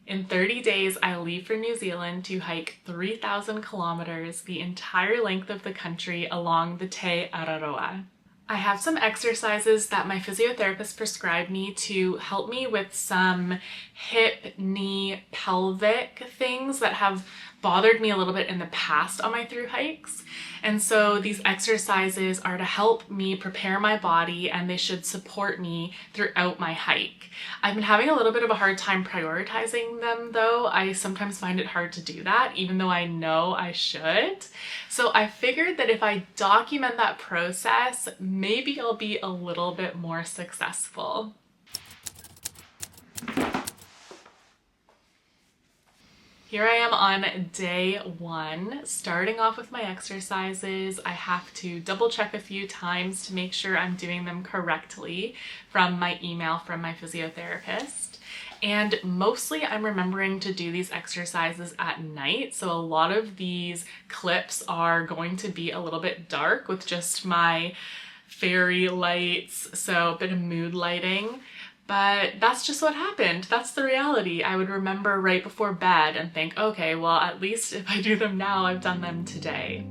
In 30 days, I leave for New Zealand to hike 3,000 kilometers, the entire length of the country along the Te Araroa. I have some exercises that my physiotherapist prescribed me to help me with some hip, knee, pelvic things that have bothered me a little bit in the past on my thru hikes. And so these exercises are to help me prepare my body, and they should support me throughout my hike. I've been having a little bit of a hard time prioritizing them though. I sometimes find it hard to do that even though I know I should. So I figured that if I document that process, maybe I'll be a little bit more successful. Here I am on day one, starting off with my exercises. I have to double check a few times to make sure I'm doing them correctly from my email from my physiotherapist. And mostly I'm remembering to do these exercises at night. So a lot of these clips are going to be a little bit dark with just my fairy lights, so a bit of mood lighting. But that's just what happened. That's the reality. I would remember right before bed and think, okay, well, at least if I do them now, I've done them today.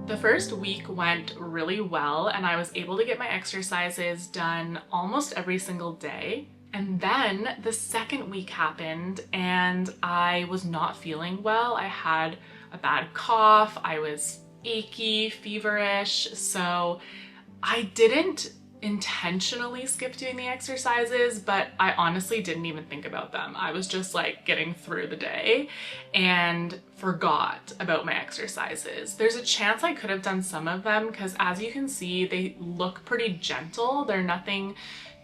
The first week went really well, and I was able to get my exercises done almost every single day. And then the second week happened and I was not feeling well. I had a bad cough, I was achy, feverish, so I didn't intentionally skip doing the exercises, but I honestly didn't even think about them. I was just like getting through the day and forgot about my exercises. There's a chance I could have done some of them because, as you can see, they look pretty gentle. They're nothing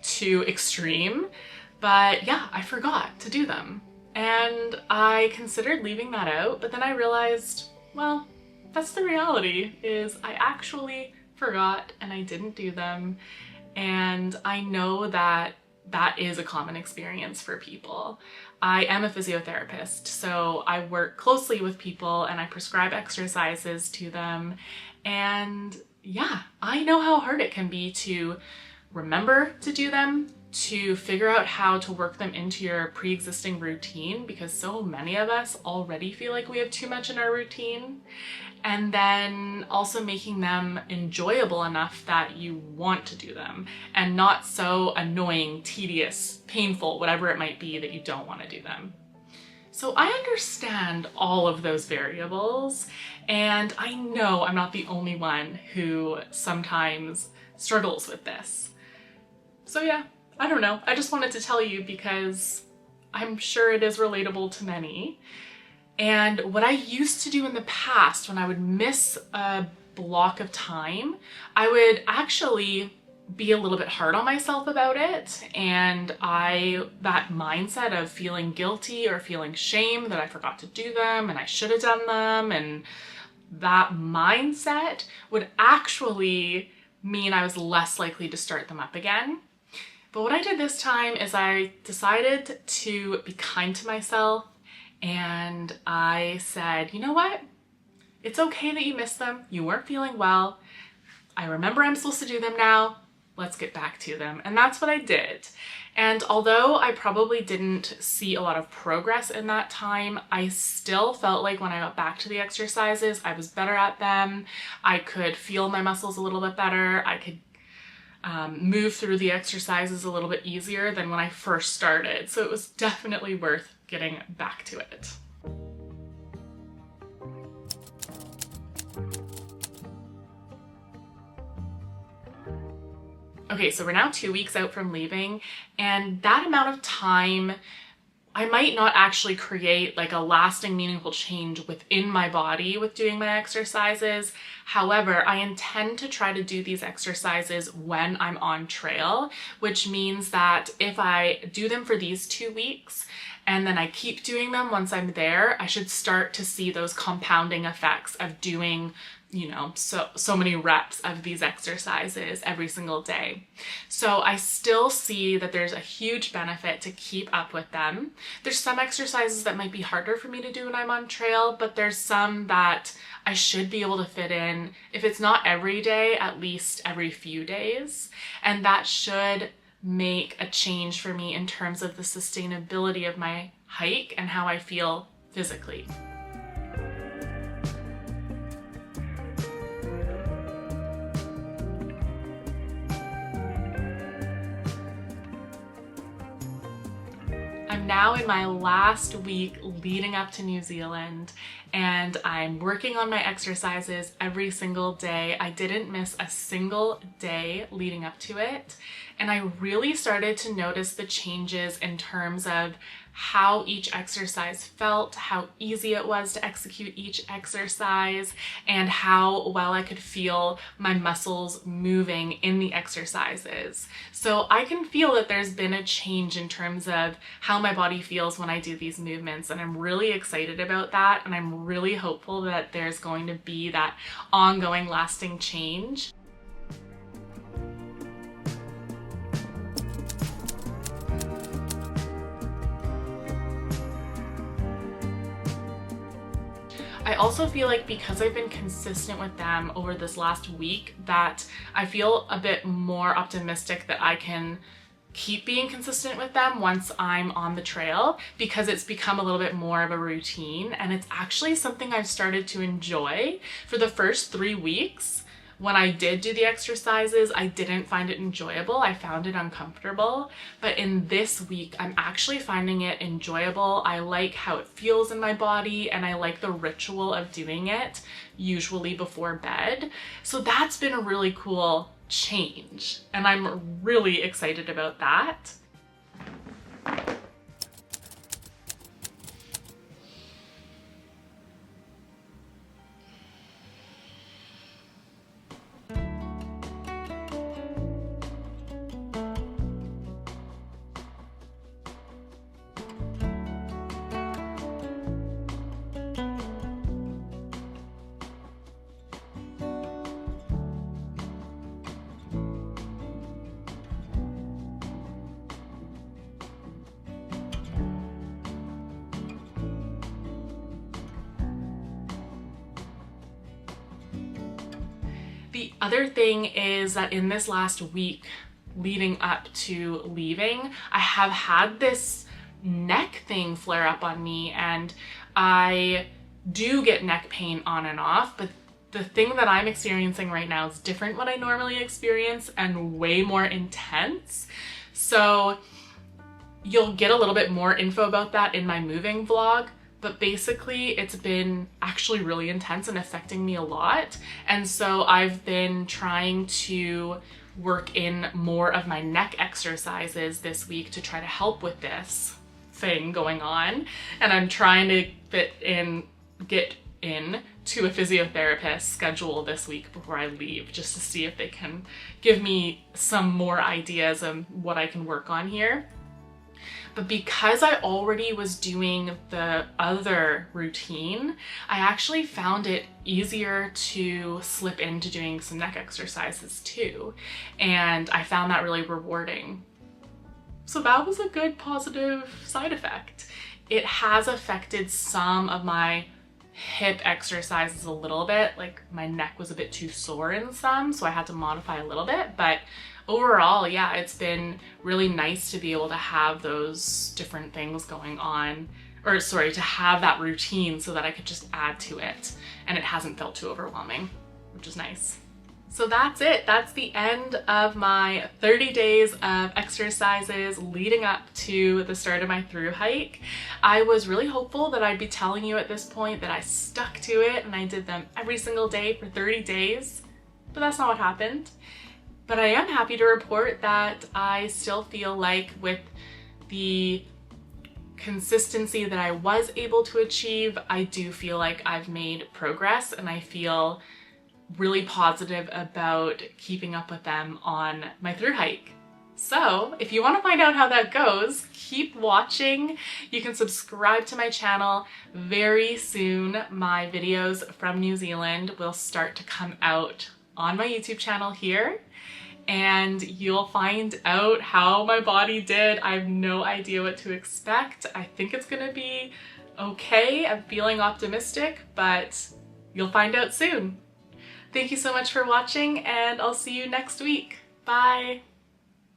too extreme, but yeah, I forgot to do them. And I considered leaving that out, but then I realized, well, that's the reality, is I actually forgot and I didn't do them. And I know that that is a common experience for people. I am a physiotherapist, so I work closely with people and I prescribe exercises to them. And yeah, I know how hard it can be to remember to do them, to figure out how to work them into your pre-existing routine, because so many of us already feel like we have too much in our routine, and then also making them enjoyable enough that you want to do them and not so annoying, tedious, painful, whatever it might be that you don't want to do them. So I understand all of those variables, and I know I'm not the only one who sometimes struggles with this. So yeah, I don't know. I just wanted to tell you because I'm sure it is relatable to many. And what I used to do in the past when I would miss a block of time, I would actually be a little bit hard on myself about it. And that mindset of feeling guilty or feeling shame that I forgot to do them and I should have done them, and that mindset would actually mean I was less likely to start them up again. But what I did this time is I decided to be kind to myself, and I said, you know what? It's okay that you missed them. You weren't feeling well. I remember I'm supposed to do them now. Let's get back to them. And that's what I did. And although I probably didn't see a lot of progress in that time, I still felt like when I got back to the exercises, I was better at them. I could feel my muscles a little bit better. I could move through the exercises a little bit easier than when I first started. So it was definitely worth getting back to it. Okay, so we're now 2 weeks out from leaving, and that amount of time, I might not actually create like a lasting, meaningful change within my body with doing my exercises. However, I intend to try to do these exercises when I'm on trail, which means that if I do them for these 2 weeks and then I keep doing them once I'm there, I should start to see those compounding effects of doing you know, so many reps of these exercises every single day. So I still see that there's a huge benefit to keep up with them. There's some exercises that might be harder for me to do when I'm on trail, but there's some that I should be able to fit in, if it's not every day, at least every few days. And that should make a change for me in terms of the sustainability of my hike and how I feel physically. I'm now in my last week leading up to New Zealand, and I'm working on my exercises every single day. I didn't miss a single day leading up to it, and I really started to notice the changes in terms of how each exercise felt, how easy it was to execute each exercise, and how well I could feel my muscles moving in the exercises. So I can feel that there's been a change in terms of how my body feels when I do these movements, and I'm really excited about that, and I'm really hopeful that there's going to be that ongoing lasting change. I also feel like because I've been consistent with them over this last week, that I feel a bit more optimistic that I can keep being consistent with them once I'm on the trail, because it's become a little bit more of a routine, and it's actually something I've started to enjoy. For the first 3 weeks, when I did do the exercises, I didn't find it enjoyable. I found it uncomfortable. But in this week, I'm actually finding it enjoyable. I like how it feels in my body, and I like the ritual of doing it, usually before bed. So that's been a really cool change, and I'm really excited about that. The other thing is that in this last week leading up to leaving, I have had this neck thing flare up on me, and I do get neck pain on and off, but the thing that I'm experiencing right now is different what I normally experience and way more intense. So you'll get a little bit more info about that in my moving vlog. But basically it's been actually really intense and affecting me a lot. And so I've been trying to work in more of my neck exercises this week to try to help with this thing going on. And I'm trying to get in to a physiotherapist schedule this week before I leave, just to see if they can give me some more ideas of what I can work on here. But because I already was doing the other routine, I actually found it easier to slip into doing some neck exercises too. And I found that really rewarding. So that was a good positive side effect. It has affected some of my hip exercises a little bit, like my neck was a bit too sore in some, so I had to modify a little bit, but overall, yeah, it's been really nice to be able to have those different things going on, or sorry, to have that routine so that I could just add to it and it hasn't felt too overwhelming, which is nice. So that's it. That's the end of my 30 days of exercises leading up to the start of my thru hike. I was really hopeful that I'd be telling you at this point that I stuck to it and I did them every single day for 30 days, but that's not what happened. But I am happy to report that I still feel like with the consistency that I was able to achieve, I do feel like I've made progress, and I feel really positive about keeping up with them on my thru hike. So if you want to find out how that goes, keep watching. You can subscribe to my channel. Very soon my videos from New Zealand will start to come out on my YouTube channel here, and you'll find out how my body did. I have no idea what to expect. I think it's gonna be okay. I'm feeling optimistic, but you'll find out soon. Thank you so much for watching, and I'll see you next week. Bye!